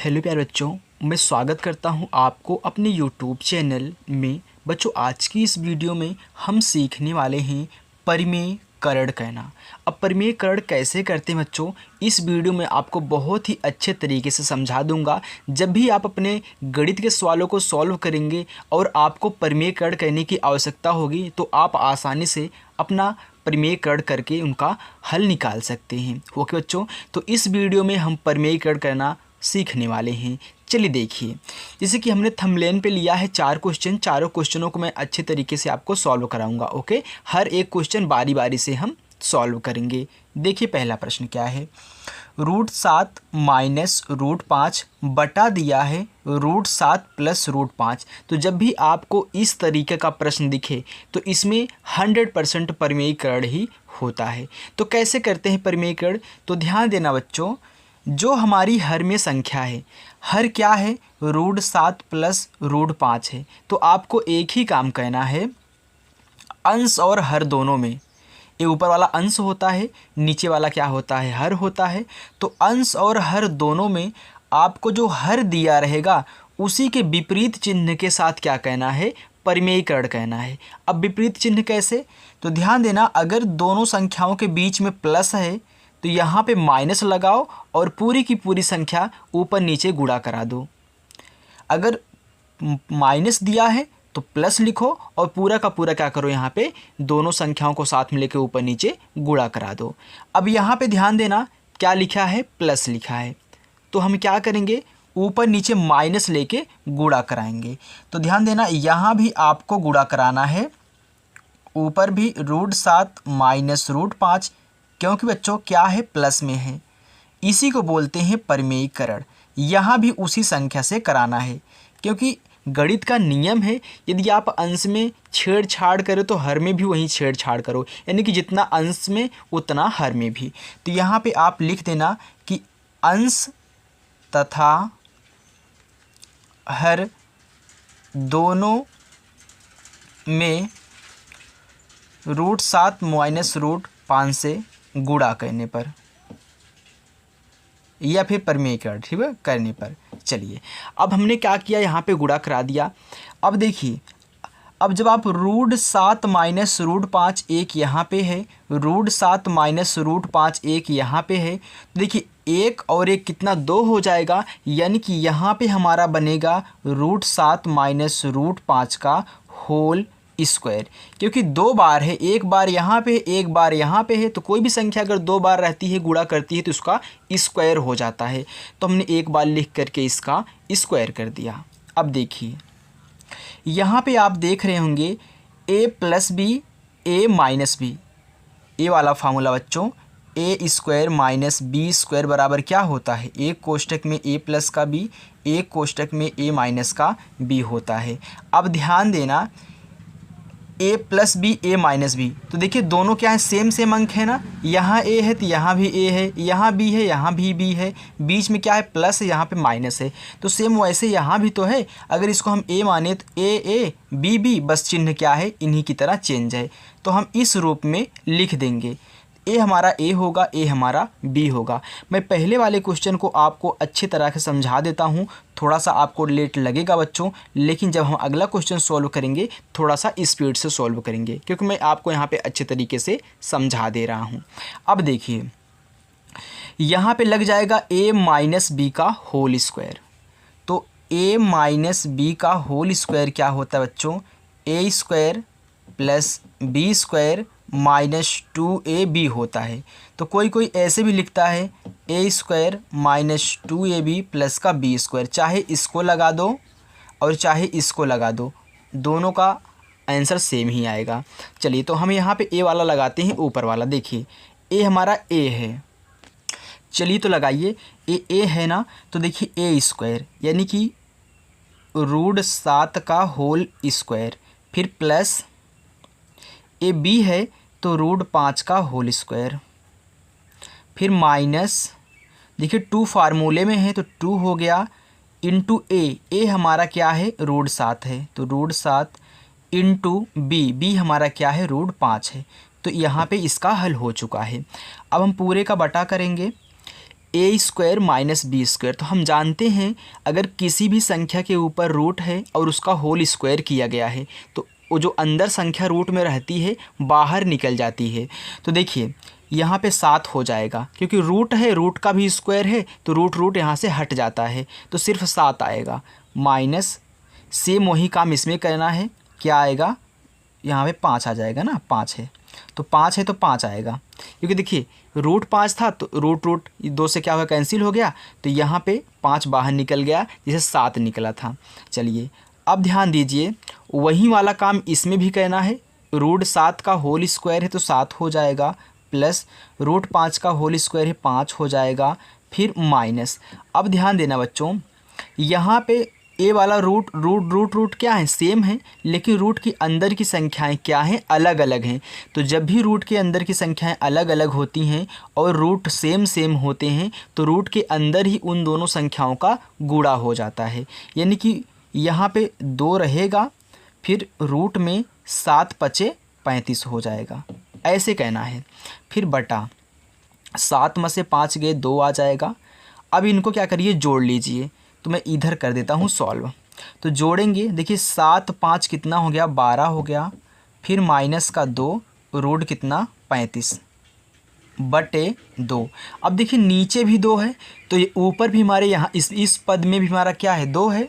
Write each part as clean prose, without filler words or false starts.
Hello प्यारे बच्चों, मैं स्वागत करता हूं आपको अपने यूट्यूब चैनल में। बच्चों, आज की इस वीडियो में हम सीखने वाले हैं परिमेयकरण कहना। अब परिमेयकरण कैसे करते हैं बच्चों, इस वीडियो में आपको बहुत ही अच्छे तरीके से समझा दूंगा। जब भी आप अपने गणित के सवालों को सॉल्व करेंगे और आपको परिमेयकरण करने की आवश्यकता होगी तो आप आसानी से अपना परिमेयकरण करके उनका हल निकाल सकते हैं। ओके बच्चों, तो इस वीडियो में हम परिमेयकरण करना सीखने वाले हैं। चलिए देखिए, जैसे कि हमने थंबनेल पे लिया है 4 क्वेश्चन। चारों क्वेश्चनों को मैं अच्छे तरीके से आपको सॉल्व कराऊंगा। ओके, हर एक क्वेश्चन बारी बारी से हम सॉल्व करेंगे। देखिए पहला प्रश्न क्या है, √7 माइनस √5 बटा दिया है √7 प्लस √5। तो जब भी आपको इस तरीके का प्रश्न दिखे तो इसमें 100% परिमेयकरण ही होता है। तो कैसे करते हैं परिमेयकरण, तो ध्यान देना बच्चों, जो हमारी हर में संख्या है, हर क्या है, √7 प्लस √5 है। तो आपको एक ही काम कहना है, अंश और हर दोनों में, ये ऊपर वाला अंश होता है, नीचे वाला क्या होता है, हर होता है। तो अंश और हर दोनों में आपको जो हर दिया रहेगा उसी के विपरीत चिन्ह के साथ क्या कहना है, परिमेयकरण कहना है। अब विपरीत चिन्ह कैसे, तो ध्यान देना, अगर दोनों संख्याओं के बीच में प्लस है तो यहाँ पे माइनस लगाओ और पूरी की पूरी संख्या ऊपर नीचे गुणा करा दो। अगर माइनस दिया है तो प्लस लिखो और पूरा का पूरा क्या करो, यहाँ पे दोनों संख्याओं को साथ में लेके ऊपर नीचे गुणा करा दो। अब यहाँ पे ध्यान देना, क्या लिखा है, प्लस लिखा है। तो हम क्या करेंगे, ऊपर नीचे माइनस लेके गुणा कराएंगे। तो ध्यान देना, यहाँ भी आपको गुणा कराना है, ऊपर भी √7 माइनस √5, क्योंकि बच्चों क्या है, प्लस में है। इसी को बोलते हैं परिमेयकरण। यहाँ भी उसी संख्या से कराना है, क्योंकि गणित का नियम है, यदि आप अंश में छेड़छाड़ करो तो हर में भी वहीं छेड़छाड़ करो, यानी कि जितना अंश में उतना हर में भी। तो यहाँ पे आप लिख देना कि अंश तथा हर दोनों में √7 माइनस √5 से गुणा करने पर या फिर परिमेयकरण, ठीक है, करने पर। चलिए, अब हमने क्या किया, यहाँ पे गुणा करा दिया। अब देखिए, अब जब आप √7 माइनस √5 एक यहाँ पे है, √7 माइनस √5 एक यहाँ पे है, तो देखिए एक और एक कितना, 2 हो जाएगा, यानी कि यहाँ पे हमारा बनेगा √7 माइनस √5 का होल स्क्वायर। क्योंकि 2 बार है, एक बार यहाँ पे एक बार यहाँ पे है, तो कोई भी संख्या अगर 2 बार रहती है, गुणा करती है, तो उसका स्क्वायर हो जाता है। तो हमने एक बार लिख करके इसका स्क्वायर कर दिया। अब देखिए, यहाँ पे आप देख रहे होंगे a plus b, a minus b, ये वाला फार्मूला बच्चों, a square minus b square बराबर क्या होता है, एक कोष्टक में a प्लस का b, एक कोष्टक में a माइनस का b होता है। अब ध्यान देना, a plus b, a minus b, तो देखिए दोनों क्या है, सेम अंक है ना, यहाँ a है तो यहाँ भी a है, यहाँ b है, यहाँ भी b है, बीच में क्या है, प्लस है, यहाँ पे माइनस है। तो सेम वैसे यहाँ भी तो है, अगर इसको हम a माने तो a b b, बस चिन्ह क्या है, इन्हीं की तरह चेंज है। तो हम इस रूप में लिख देंगे, ए हमारा ए होगा, ए हमारा बी होगा। मैं पहले वाले क्वेश्चन को आपको अच्छी तरह से समझा देता हूँ, थोड़ा सा आपको लेट लगेगा बच्चों, लेकिन जब हम अगला क्वेश्चन सॉल्व करेंगे थोड़ा सा स्पीड से सॉल्व करेंगे, क्योंकि मैं आपको यहाँ पे अच्छे तरीके से समझा दे रहा हूँ। अब देखिए, यहाँ पे लग जाएगा a माइनस बी का होल स्क्वायर। तो a माइनस बी का होल स्क्वायर क्या होता है बच्चों, a square plus b square minus 2ab होता है। तो कोई कोई ऐसे भी लिखता है a square minus 2ab plus का b स्क्वायर, चाहे इसको लगा दो और चाहे इसको लगा दो, दोनों का आंसर सेम ही आएगा। चलिए, तो हम यहाँ पे a वाला लगाते हैं, ऊपर वाला देखिए, a हमारा a है। चलिए तो लगाइए, a है ना, तो देखिए a स्क्वायर यानी कि √7 का होल स्क्वायर, फिर प्लस ए बी है तो √5 का होल स्क्वायर, फिर माइनस, देखिए 2 फार्मूले में है तो 2 हो गया, इंटू ए हमारा क्या है, √7 है, तो √7 इंटू बी हमारा क्या है, √5 है। तो यहाँ पे इसका हल हो चुका है। अब हम पूरे का बटा करेंगे, ए स्क्वायर माइनस बी स्क्वायर। तो हम जानते हैं अगर किसी भी संख्या के ऊपर रूट है और उसका होल स्क्वायर किया गया है तो वो जो अंदर संख्या रूट में रहती है बाहर निकल जाती है। तो देखिए यहाँ पे 7 हो जाएगा, क्योंकि रूट है, रूट का भी स्क्वायर है तो रूट रूट यहाँ से हट जाता है तो सिर्फ 7 आएगा। माइनस सेम वही काम इसमें करना है, क्या आएगा यहाँ पे 5 आ जाएगा ना, 5 है तो 5 है तो 5 आएगा, क्योंकि देखिए रूट 5 था तो रूट रूट 2 से क्या होगा, कैंसिल हो गया, तो यहाँ पे 5 बाहर निकल गया जिसे 7 निकला था। चलिए अब ध्यान दीजिए वही वाला काम इसमें भी करना है। रूट 7 का होल स्क्वायर है तो 7 हो जाएगा, प्लस रूट 5 का होल स्क्वायर है 5 हो जाएगा, फिर माइनस। अब ध्यान देना बच्चों, यहाँ पे ए वाला रूट रूट रूट रूट क्या है, सेम है, लेकिन रूट की अंदर की संख्याएं क्या हैं, अलग अलग हैं। तो जब भी रूट के अंदर की संख्याएं अलग अलग होती हैं और रूट सेम सेम होते हैं तो रूट के अंदर ही उन दोनों संख्याओं का गुणा हो जाता है। यानी कि यहाँ पे 2 रहेगा, फिर रूट में 7 पचे 35 हो जाएगा, ऐसे कहना है। फिर बटा 7 में से 5 गए 2 आ जाएगा। अब इनको क्या करिए, जोड़ लीजिए। तो मैं इधर कर देता हूँ सॉल्व। तो जोड़ेंगे, देखिए 7 5 कितना हो गया, 12 हो गया, फिर माइनस का 2 रूट कितना 35 बटे 2। अब देखिए नीचे भी 2 है तो ये ऊपर भी हमारे यहाँ इस पद में भी हमारा क्या है, 2 है,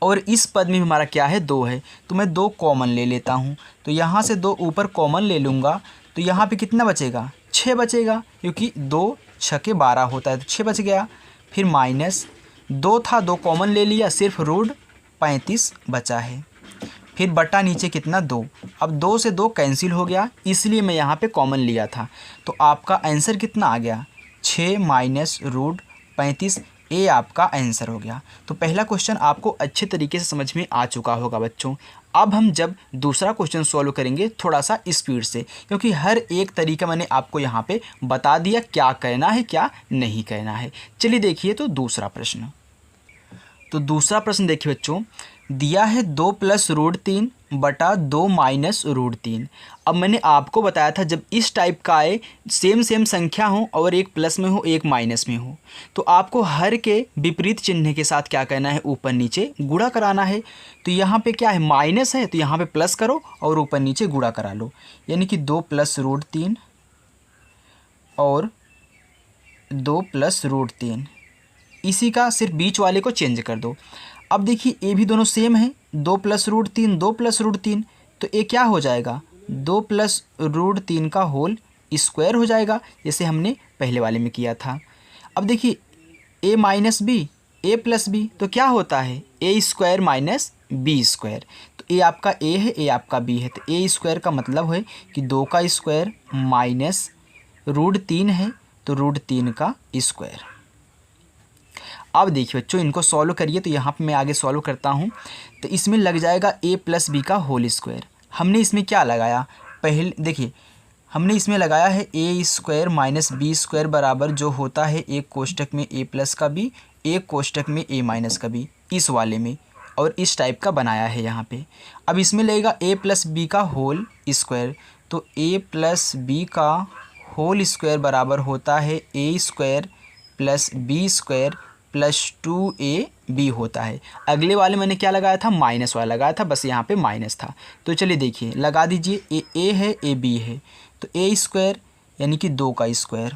और इस पद में भी हमारा क्या है, 2 है। तो मैं 2 कॉमन ले लेता हूँ, तो यहाँ से 2 ऊपर कॉमन ले लूँगा तो यहाँ पे कितना बचेगा, 6 बचेगा, क्योंकि 2 छके 12 होता है तो 6 बच गया। फिर माइनस 2 था, 2 कॉमन ले लिया, सिर्फ रूट 35 बचा है। फिर बटा नीचे कितना 2। अब 2 से 2 कैंसिल हो गया, इसलिए मैं यहाँ पे कॉमन लिया था। तो आपका आंसर कितना आ गया, 6 माइनस रूट 35, ये आपका आंसर हो गया। तो पहला क्वेश्चन आपको अच्छे तरीके से समझ में आ चुका होगा बच्चों। अब हम जब दूसरा क्वेश्चन सॉल्व करेंगे थोड़ा सा स्पीड से, क्योंकि हर एक तरीका मैंने आपको यहाँ पे बता दिया क्या करना है क्या नहीं करना है। चलिए देखिए तो दूसरा प्रश्न। तो दूसरा प्रश्न देखिए बच्चों, दिया है 2 प्लस रूट 3 बटा 2 माइनस रूट 3। अब मैंने आपको बताया था जब इस टाइप का आए, सेम सेम संख्या हो और एक प्लस में हो एक माइनस में हो, तो आपको हर के विपरीत चिन्ह के साथ क्या करना है, ऊपर नीचे गुणा कराना है। तो यहाँ पे क्या है, माइनस है तो यहाँ पे प्लस करो और ऊपर नीचे गुणा करा लो, यानी कि 2 प्लस रूट 3 और 2 प्लस रूट 3, इसी का सिर्फ बीच वाले को चेंज कर दो। अब देखिए ये भी दोनों सेम है, 2 प्लस रूट 3 2 प्लस रूट 3, तो ये क्या हो जाएगा, 2 प्लस रूट 3 का होल स्क्वायर हो जाएगा, जैसे हमने पहले वाले में किया था। अब देखिए a minus b a plus b, तो क्या होता है, a square minus b square. तो ये आपका a है, ये आपका b है, तो ए स्क्वायर का मतलब है कि 2 का स्क्वायर माइनस रूट 3 है तो रूट 3 का स्क्वायर। अब देखिए बच्चों इनको सॉल्व करिए, तो यहाँ पे मैं आगे सॉल्व करता हूँ। तो इसमें लग जाएगा a प्लस बी का होल स्क्वायर। हमने इसमें क्या लगाया, पहले देखिए हमने इसमें लगाया है a square minus b square बराबर जो होता है एक कोष्टक में a प्लस का b, एक कोष्टक में a माइनस का b, इस वाले में, और इस टाइप का बनाया है यहाँ पे। अब इसमें लगेगा a प्लस बी का होल स्क्वायर, तो a प्लस बी का होल स्क्वायर बराबर होता है a square plus b square plus 2ab होता है। अगले वाले मैंने क्या लगाया था, माइनस वाला लगाया था, बस यहाँ पे माइनस था। तो चलिए देखिए लगा दीजिए, a है a b है, तो a स्क्वायर यानी कि 2 का स्क्वायर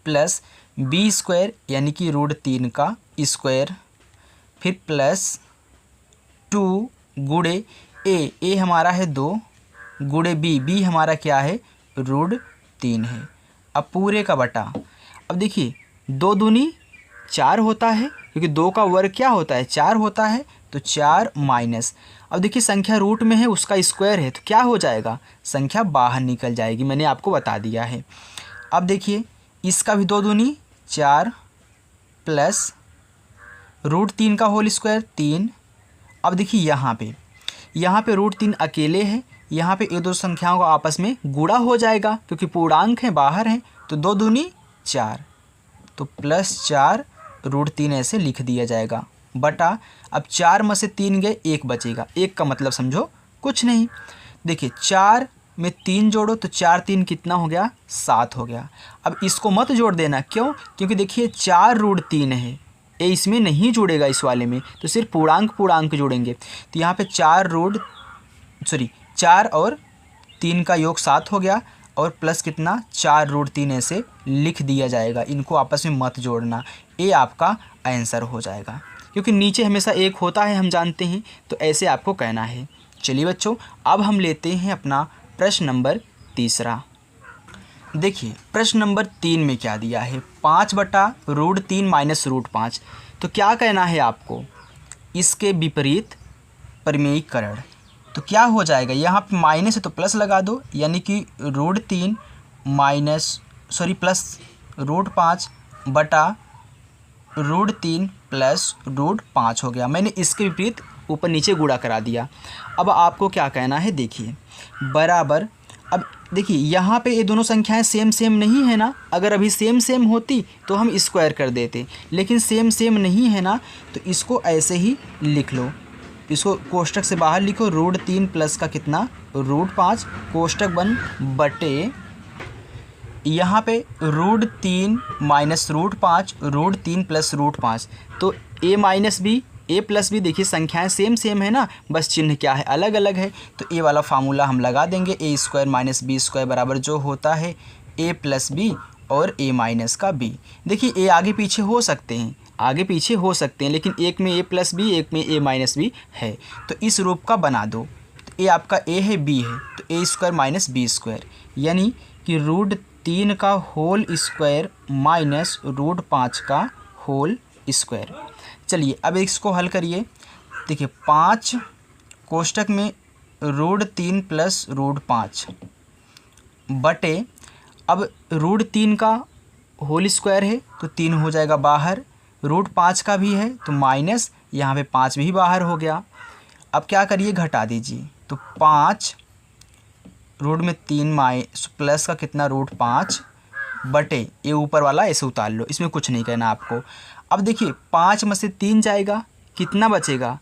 प्लस b स्क्वायर यानी कि रूट 3 का स्क्वायर, फिर प्लस 2 गुणे a हमारा है 2 गुणे b हमारा क्या है, रूट 3 है। अब पूरे का बटा, अब देखिए 2 दूनी 4 होता है, क्योंकि 2 का वर्ग क्या होता है, 4 होता है, तो 4 माइनस, अब देखिए संख्या रूट में है उसका स्क्वायर है तो क्या हो जाएगा, संख्या बाहर निकल जाएगी, मैंने आपको बता दिया है। अब देखिए इसका भी 2 दूनी 4 प्लस रूट 3 का होल स्क्वायर 3। अब देखिए यहाँ पे रूट 3 अकेले है, यहाँ पे ये दो संख्याओं का आपस में गुणा हो जाएगा क्योंकि पूर्णांक है बाहर है, तो 2 दूनी 4, तो प्लस 4 रूट 3 ऐसे लिख दिया जाएगा बटा, अब 4 में से 3 गए 1 बचेगा, 1 का मतलब समझो कुछ नहीं। देखिए 4 में 3 जोड़ो तो 4 3 कितना हो गया, 7 हो गया। अब इसको मत जोड़ देना, क्यों? क्योंकि देखिए 4√3 है, ये इसमें नहीं जुड़ेगा इस वाले में, तो सिर्फ पूर्णांक जोड़ेंगे। तो यहाँ पे 4 और 3 का योग 7 हो गया, और प्लस कितना 4√3 ऐसे लिख दिया जाएगा। इनको आपस में मत जोड़ना, ये आपका आंसर हो जाएगा, क्योंकि नीचे हमेशा 1 होता है हम जानते हैं, तो ऐसे आपको कहना है। चलिए बच्चों, अब हम लेते हैं अपना प्रश्न नंबर 3। देखिए प्रश्न नंबर 3 में क्या दिया है, 5/√3 माइनस √5। तो क्या कहना है आपको, इसके विपरीत परिमेयीकरण। तो क्या हो जाएगा, यहाँ पे माइनस है तो प्लस लगा दो, यानी कि √3 प्लस √5 बटा √3 प्लस √5 हो गया। मैंने इसके विपरीत ऊपर नीचे गुणा करा दिया। अब आपको क्या कहना है, देखिए बराबर। अब देखिए यहाँ पे ये दोनों संख्याएं सेम नहीं है ना, अगर अभी सेम होती तो हम स्क्वायर कर देते, लेकिन सेम नहीं है ना, तो इसको ऐसे ही लिख लो। इसको कोष्टक से बाहर लिखो, √3 प्लस का कितना √5 कोष्टक बन बटे यहाँ पे √3 माइनस √5 √3 प्लस √5। तो a minus b a plus b, देखिए संख्याएं सेम है ना, बस चिन्ह क्या है, अलग अलग है। तो a वाला फार्मूला हम लगा देंगे, a² माइनस b² बराबर जो होता है a प्लस बी और a माइनस का b। देखिए a आगे पीछे हो सकते हैं, लेकिन एक में a प्लस बी, एक में a माइनस बी है, तो इस रूप का बना दो। तो a आपका a है, b है, तो a² माइनस b², यानी कि √3 का होल स्क्वायर माइनस √5 का होल स्क्वायर। चलिए अब इसको हल करिए। देखिए 5 कोष्टक में √3 प्लस √5 बटे, अब √3 का होल स्क्वायर है तो 3 हो जाएगा बाहर, √5 का भी है तो माइनस, यहाँ पे 5 भी बाहर हो गया। अब क्या करिए, घटा दीजिए। तो 5 रूट में 3 प्लस का कितना √5 बटे, ये ऊपर वाला ऐसे उतार लो, इसमें कुछ नहीं करना आपको। अब देखिए 5 में से 3 जाएगा, कितना बचेगा,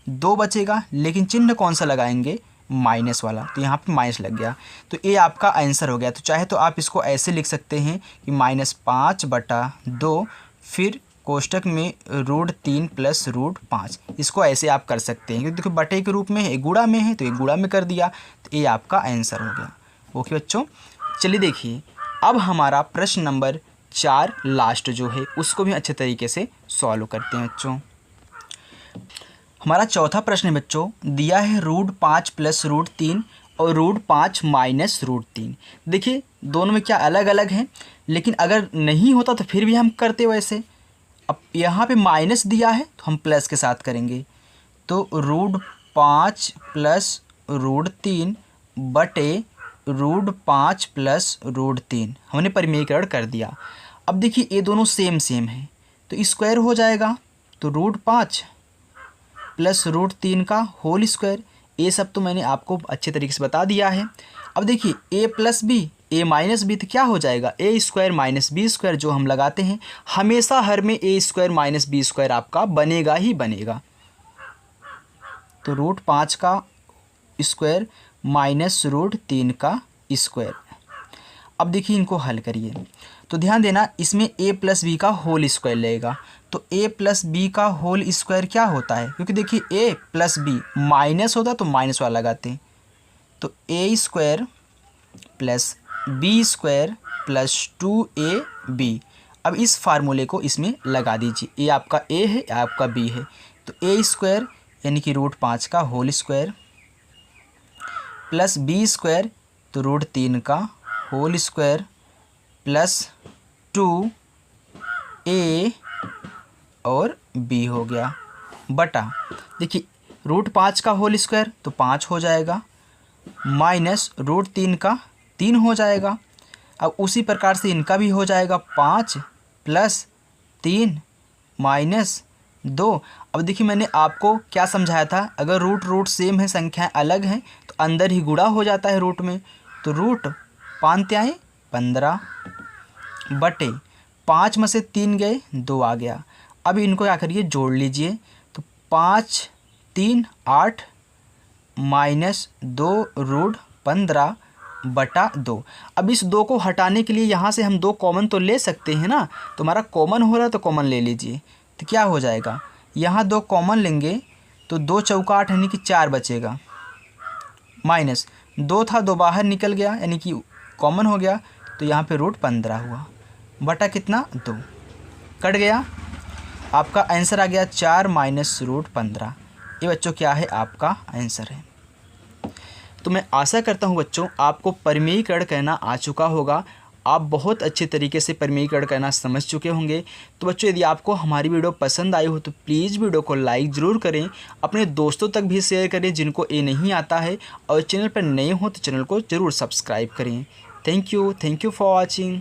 2 बचेगा, लेकिन चिन्ह कौन सा लगाएंगे, माइनस वाला, तो यहाँ पे माइनस लग गया। तो ये आपका आंसर हो गया। तो चाहे तो आप इसको ऐसे लिख सकते हैं कि -5/2, फिर कोष्टक में √3 प्लस √5, इसको ऐसे आप कर सकते हैं, क्योंकि देखो बटे के रूप में है, गुणा में है तो ये गुणा में कर दिया, तो ये आपका आंसर हो गया। ओके बच्चों, चलिए देखिए अब हमारा प्रश्न नंबर 4 लास्ट जो है उसको भी अच्छे तरीके से सॉल्व करते हैं बच्चों। हमारा चौथा प्रश्न है बच्चों, दिया है √5 प्लस √3 और √5 माइनस √3। देखिए दोनों में क्या अलग अलग हैं, लेकिन अगर नहीं होता तो फिर भी हम करते वैसे। अब यहाँ पे माइनस दिया है तो हम प्लस के साथ करेंगे, तो √5 प्लस √3 बटे √5 प्लस √3 हमने परिमेयीकरण कर दिया। अब देखिए ये दोनों सेम है तो स्क्वायर हो जाएगा, तो √5 प्लस √3 का होल स्क्वायर। ये सब तो मैंने आपको अच्छे तरीके से बता दिया है। अब देखिए a plus b, a minus b, तो क्या हो जाएगा, a² माइनस b² जो हम लगाते हैं हमेशा, हर में a² माइनस b² आपका बनेगा ही बनेगा। तो √5 का स्क्वायर माइनस √3 का स्क्वायर। अब देखिए इनको हल करिए, तो ध्यान देना इसमें a प्लस बी का होल स्क्वायर लगेगा। तो a प्लस बी का होल स्क्वायर क्या होता है, क्योंकि देखिए a प्लस बी माइनस होता तो माइनस वाला लगाते हैं, तो a² plus b² plus 2ab। अब इस फार्मूले को इसमें लगा दीजिए, ये आपका a है, आपका b है, तो a² यानी कि √5 का होल स्क्वायर प्लस b² तो √3 का होल स्क्वायर प्लस 2a और b हो गया बटा, देखिए √5 का होल स्क्वायर तो 5 हो जाएगा, माइनस √3 का 3 हो जाएगा। अब उसी प्रकार से इनका भी हो जाएगा 5 प्लस 3 माइनस 2। अब देखिए मैंने आपको क्या समझाया था, अगर रूट सेम है, संख्याएं अलग हैं, तो अंदर ही गुणा हो जाता है रूट में। तो रूट 5 आए 15 बटे 5 में से 3 गए 2 आ गया। अब इनको क्या करिए, जोड़ लीजिए, तो 5 3 8 माइनस 2 √15 बटा 2। अब इस 2 को हटाने के लिए यहाँ से हम 2 कॉमन तो ले सकते हैं ना, तो हमारा कॉमन हो रहा है तो कॉमन ले लीजिए। तो क्या हो जाएगा, यहाँ 2 कॉमन लेंगे तो 2 चौका 8 यानी कि 4 बचेगा, माइनस 2 था 2 बाहर निकल गया यानी कि कॉमन हो गया, तो यहाँ पे √15 हुआ, बटा कितना 2, कट गया। आपका आंसर आ गया 4 माइनस √15। ये बच्चों क्या है, आपका आंसर है। तो मैं आशा करता हूँ बच्चों आपको परिमेयीकरण कहना आ चुका होगा। आप बहुत अच्छे तरीके से परिमेयीकरण कहना समझ चुके होंगे। तो बच्चों यदि आपको हमारी वीडियो पसंद आई हो तो प्लीज़ वीडियो को लाइक ज़रूर करें, अपने दोस्तों तक भी शेयर करें जिनको ये नहीं आता है, और चैनल पर नए हो तो चैनल को ज़रूर सब्सक्राइब करें। Thank you for watching.